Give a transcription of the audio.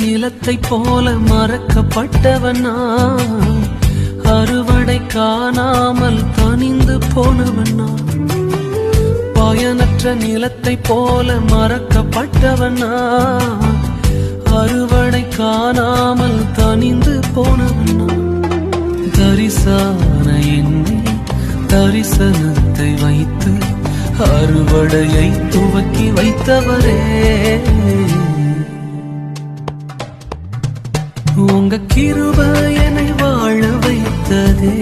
நிலத்தை போல மறக்கப்பட்டவன் நான், அறுவடை காணாமல் தனிந்து போனவன் நான். பயனற்ற நிலத்தை போல மறக்கப்பட்டவன் நான், அறுவடை காணாமல் தனிந்து போனவன் நான். தரிசான என்னை தரிசனத்தை வைத்து அறுவடையை துவக்கி வைத்தவரே, உங்க கிருபை என்னை வாழ வைத்ததே.